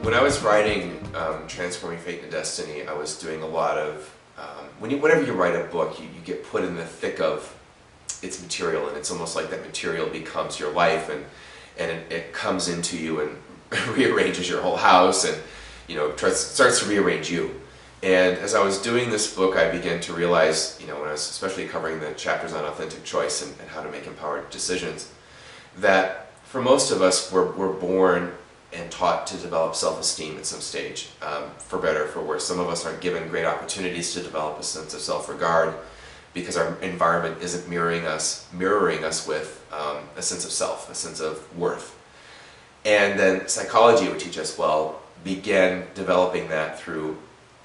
When I was writing Transforming Fate into Destiny, I was doing a lot of, whenever you write a book, you get put in the thick of its material, and it's almost like that material becomes your life, and it comes into you and rearranges your whole house, and starts to rearrange you. And as I was doing this book, I began to realize, when I was especially covering the chapters on authentic choice and how to make empowered decisions, that for most of us, we're born and taught to develop self-esteem at some stage, for better or for worse. Some of us aren't given great opportunities to develop a sense of self-regard because our environment isn't mirroring us with a sense of self, a sense of worth. And then psychology would teach us, begin developing that through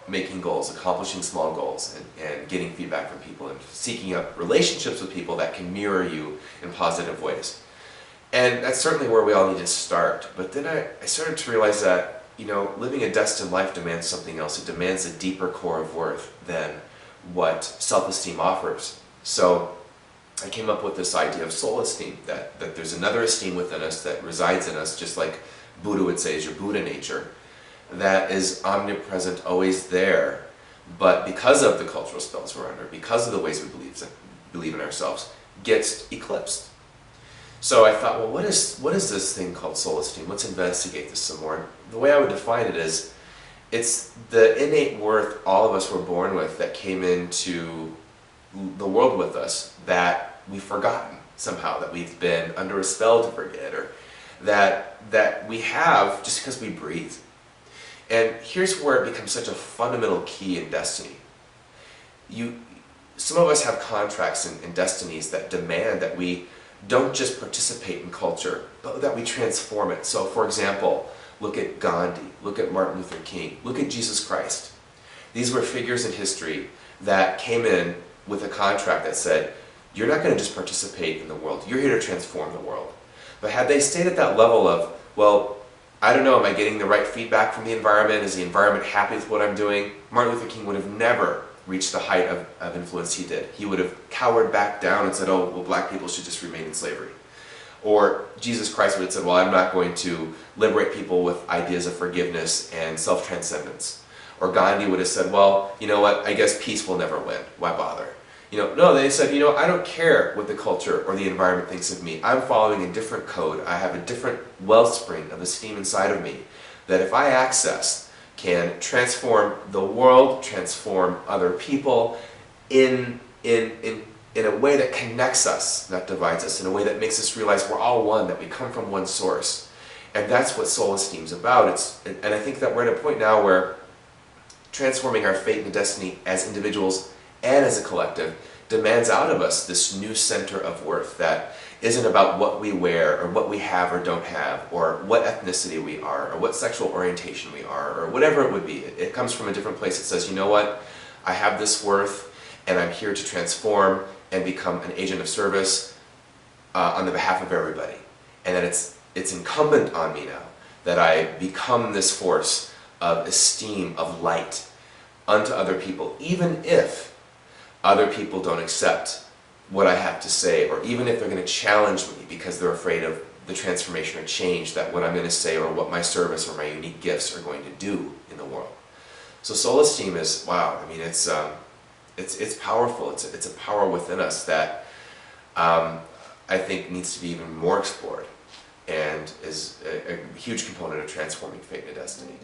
making goals, accomplishing small goals, and getting feedback from people, and seeking out relationships with people that can mirror you in positive ways. And that's certainly where we all need to start. But then I started to realize that, living a destined life demands something else. It demands a deeper core of worth than what self-esteem offers. So I came up with this idea of soul esteem, that there's another esteem within us that resides in us, just like Buddha would say is your Buddha nature, that is omnipresent, always there, but because of the cultural spells we're under, because of the ways we believe in ourselves, gets eclipsed. So I thought, what is this thing called soul esteem? Let's investigate this some more. The way I would define it is, it's the innate worth all of us were born with that came into the world with us that we've forgotten somehow, that we've been under a spell to forget, or that we have just because we breathe. And here's where it becomes such a fundamental key in destiny. Some of us have contracts and destinies that demand that we don't just participate in culture, but that we transform it. So for example, look at Gandhi, look at Martin Luther King, look at Jesus Christ. These were figures in history that came in with a contract that said, you're not going to just participate in the world, you're here to transform the world. But had they stayed at that level of, I don't know, am I getting the right feedback from the environment? Is the environment happy with what I'm doing? Martin Luther King would have never reached the height of influence he did. He would have cowered back down and said, black people should just remain in slavery. Or Jesus Christ would have said, I'm not going to liberate people with ideas of forgiveness and self-transcendence. Or Gandhi would have said, you know what, I guess peace will never win. Why bother? No, they said, I don't care what the culture or the environment thinks of me. I'm following a different code. I have a different wellspring of esteem inside of me that if I access, can transform the world, transform other people in a way that connects us, not divides us, in a way that makes us realize we're all one, that we come from one source. And that's what soul esteem is about. And I think that we're at a point now where transforming our fate and destiny as individuals and as a collective demands out of us this new center of worth that isn't about what we wear or what we have or don't have, or what ethnicity we are, or what sexual orientation we are, or whatever it would be. It comes from a different place. It says, I have this worth and I'm here to transform and become an agent of service on the behalf of everybody. And that it's incumbent on me now that I become this force of esteem, of light unto other people, even if other people don't accept what I have to say, or even if they're going to challenge me because they're afraid of the transformation or change that what I'm going to say or what my service or my unique gifts are going to do in the world. So soul esteem is, it's powerful. It's a power within us that I think needs to be even more explored, and is a huge component of transforming fate and destiny.